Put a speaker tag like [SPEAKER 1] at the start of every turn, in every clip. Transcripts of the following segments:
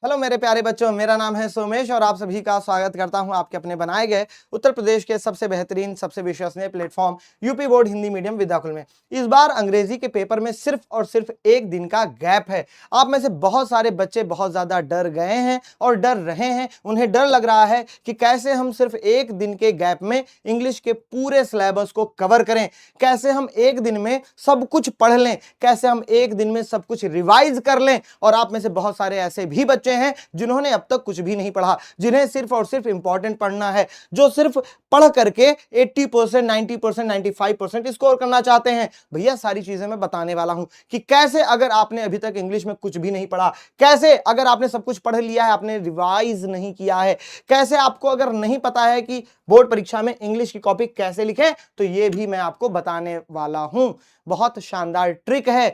[SPEAKER 1] Hello मेरे प्यारे बच्चों, मेरा नाम है सोमेश और आप सभी का स्वागत करता हूं आपके अपने बनाए गए उत्तर प्रदेश के सबसे बेहतरीन सबसे विश्वसनीय platform UP board Hindi medium Vidyakul में। इस बार अंग्रेजी के पेपर में सिर्फ और सिर्फ एक दिन का गैप है। आप में से बहुत सारे बच्चे बहुत ज्यादा डर गए हैं और डर रहे हैं। उन्हें डर लग रहा है कि कैसे हम सिर्फ एक दिन के गैप में इंग्लिश के पूरे सिलेबस को कवर करें, कैसे हम एक दिन में सब कुछ पढ़ लें, कैसे हम एक दिन में सब कुछ रिवाइज कर लें। और आप में से बहुत सारे ऐसे भी बच्चे हैं जिन्होंने अब तक कुछ भी नहीं पढ़ा, जिन्हें सिर्फ और सिर्फ इंपॉर्टेंट पढ़ना है, जो सिर्फ पढ़ करके 80%, 90%, 95% स्कोर करना चाहते हैं। भैया सारी चीजें मैं बताने वाला हूं कि कैसे अगर आपने अभी तक इंग्लिश में कुछ भी नहीं पढ़ा, कैसे अगर आपने सब कुछ पढ़ लिया है, आपने रिवाइज नहीं किया है, कैसे आपको अगर नहीं पता है कि बोर्ड परीक्षा में इंग्लिश की कॉपी कैसे लिखें, तो ये भी मैं आपको बताने वाला हूं। बहुत शानदार ट्रिक है,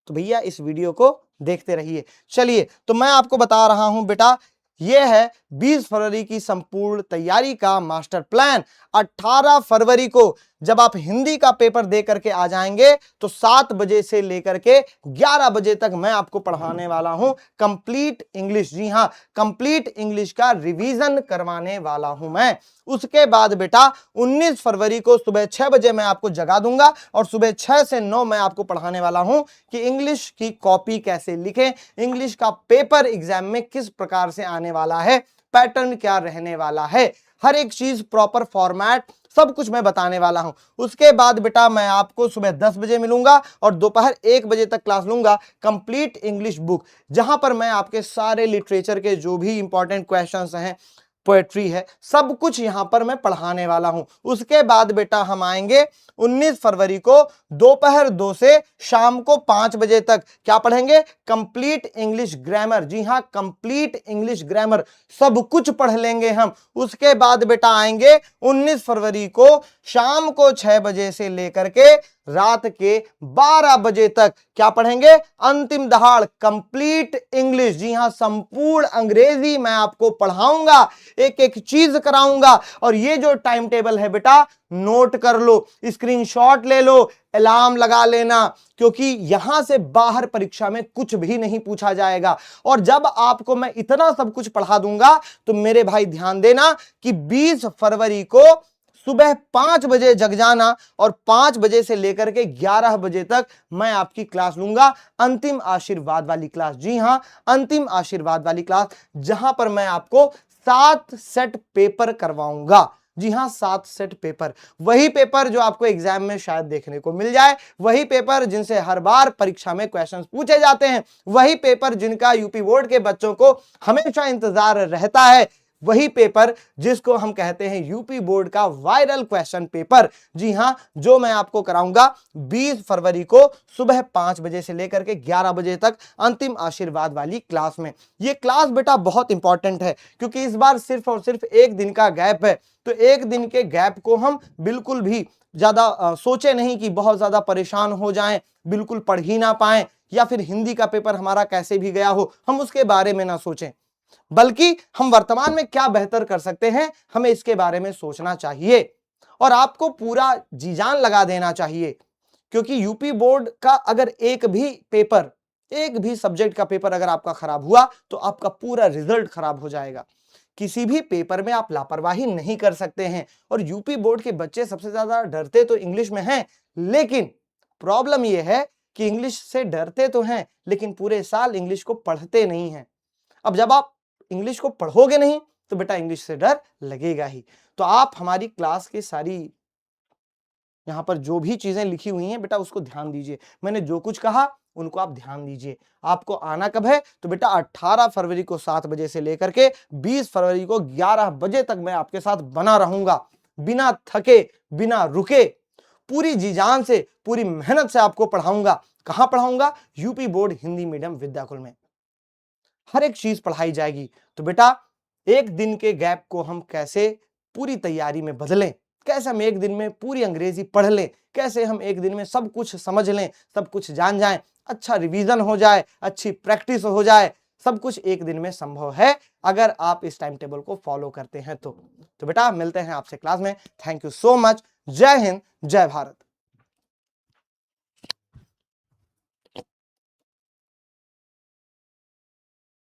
[SPEAKER 1] तो भैया इस वीडियो को देखते रहिए। चलिए, तो मैं आपको बता रहा हूं बेटा, यह है 20 फरवरी की संपूर्ण तैयारी का मास्टर प्लान। 18 फरवरी को जब आप हिंदी का पेपर दे करके आ जाएंगे तो 7 बजे से लेकर के 11 बजे तक मैं आपको पढ़ाने वाला हूं कंप्लीट इंग्लिश। जी हां, कंप्लीट इंग्लिश का रिवीजन करवाने वाला हूं मैं। उसके बाद बेटा 19 फरवरी को सुबह 6 बजे मैं आपको जगा दूंगा और सुबह 6 से 9 मैं आपको पढ़ाने वाला हूं कि इंग्लिश की कॉपी कैसे लिखें, इंग्लिश का पेपर एग्जाम में किस प्रकार से आने वाला है, पैटर्न क्या रहने वाला है, हर एक चीज प्रॉपर फॉर्मेट सब कुछ मैं बताने वाला हूं। उसके बाद बेटा मैं आपको सुबह 10 बजे मिलूंगा और दोपहर 1 बजे तक क्लास लूंगा कंप्लीट इंग्लिश बुक, जहां पर मैं आपके सारे लिटरेचर के जो भी इंपॉर्टेंट क्वेश्चंस हैं, पोएट्री है, सब कुछ यहां पर मैं पढ़ाने वाला हूं। उसके बाद बेटा हम आएंगे 19 फरवरी को दोपहर 2 से शाम को 5 बजे तक। क्या पढ़ेंगे? Complete English grammar. जी हां, कंप्लीट इंग्लिश ग्रामर सब कुछ पढ़ लेंगे हम। उसके बाद बेटा आएंगे 19 फरवरी को शाम को 6 बजे से लेकर के रात के 12 बजे तक क्या पढ़ेंगे? अंतिम दहाड़ कंप्लीट इंग्लिश। जी हां, संपूर्ण अंग्रेजी मैं आपको पढ़ाऊंगा, एक एक चीज कराऊंगा। और ये जो टाइम टेबल है बेटा, नोट कर लो, स्क्रीनशॉट ले लो, अलार्म लगा लेना, क्योंकि यहां से बाहर परीक्षा में कुछ भी नहीं पूछा जाएगा। और जब आपको मैं इतना सब कुछ पढ़ा दूंगा तो मेरे भाई ध्यान देना कि 20 फरवरी को सुबह 5 बजे जग जाना और 5 बजे से लेकर के 11 बजे तक मैं आपकी क्लास लूंगा, अंतिम आशीर्वाद वाली क्लास। जी हां, अंतिम आशीर्वाद वाली क्लास, जहां पर मैं आपको 7 सेट पेपर करवाऊंगा। जी हां, 7 सेट पेपर, वही पेपर जो आपको एग्जाम में शायद देखने को मिल जाए, वही पेपर जिनसे हर बार परीक्षा में क्वेश्चंस पूछे जाते हैं, वही पेपर जिनका यूपी बोर्ड के बच्चों को हमेशा इंतजार रहता है, वही पेपर जिसको हम कहते हैं यूपी बोर्ड का वायरल क्वेश्चन पेपर। जी हां, जो मैं आपको कराऊंगा 20 फरवरी को सुबह 5 बजे से लेकर के 11 बजे तक अंतिम आशीर्वाद वाली क्लास में। ये क्लास बेटा बहुत इंपॉर्टेंट है, क्योंकि इस बार सिर्फ और सिर्फ एक दिन का गैप है। तो एक दिन के गैप को हम बिल्कुल भी ज्यादा सोचे नहीं कि बहुत ज्यादा परेशान हो जाएं, बिल्कुल पढ़ ही ना पाएं, या फिर हिंदी का पेपर हमारा कैसे भी गया हो, हम उसके बारे में ना सोचें, बल्कि हम वर्तमान में क्या बेहतर कर सकते हैं, हमें इसके बारे में सोचना चाहिए। और आपको पूरा जी जान लगा देना चाहिए, क्योंकि यूपी बोर्ड का अगर एक भी पेपर, एक भी सब्जेक्ट का पेपर अगर आपका खराब हुआ तो आपका पूरा रिजल्ट खराब हो जाएगा। किसी भी पेपर में आप लापरवाही नहीं कर सकते हैं। और यूपी बोर्ड के बच्चे सबसे ज्यादा डरते तो इंग्लिश में हैं, लेकिन प्रॉब्लम यह है कि इंग्लिश से डरते तो हैं लेकिन पूरे साल इंग्लिश को पढ़ते नहीं हैं। अब जब आप इंग्लिश को पढ़ोगे नहीं तो बेटा इंग्लिश से डर लगेगा ही। तो आप हमारी क्लास की सारी यहां पर जो भी चीजें लिखी हुई हैं बेटा उसको ध्यान दीजिए। मैंने जो कुछ कहा उनको आप ध्यान दीजिए। आपको आना कब है? तो बेटा 18 फरवरी को 7 बजे से लेकर के 20 फरवरी को 11 बजे तक मैं आपके साथ बना रहूंगा, बिना थके, बिना रुके, पूरी जी जान से, पूरी मेहनत से आपको पढ़ाऊंगा। कहां पढ़ाऊंगा? UP board Hindi medium Vidyakul में हर एक चीज पढ़ाई जाएगी। तो बेटा एक दिन के गैप को हम कैसे पूरी तैयारी में बदलें, कैसे हम एक दिन में पूरी अंग्रेजी पढ़ लें, कैसे हम एक दिन में सब कुछ समझ लें, सब कुछ जान जाएं, अच्छा रिवीजन हो जाए, अच्छी प्रैक्टिस हो जाए, सब कुछ एक दिन में संभव है अगर आप इस टाइम टेबल को फॉलो करते हैं तो बेटा मिलते हैं आपसे क्लास में। Thank you so much. जय हिंद, जय भारत।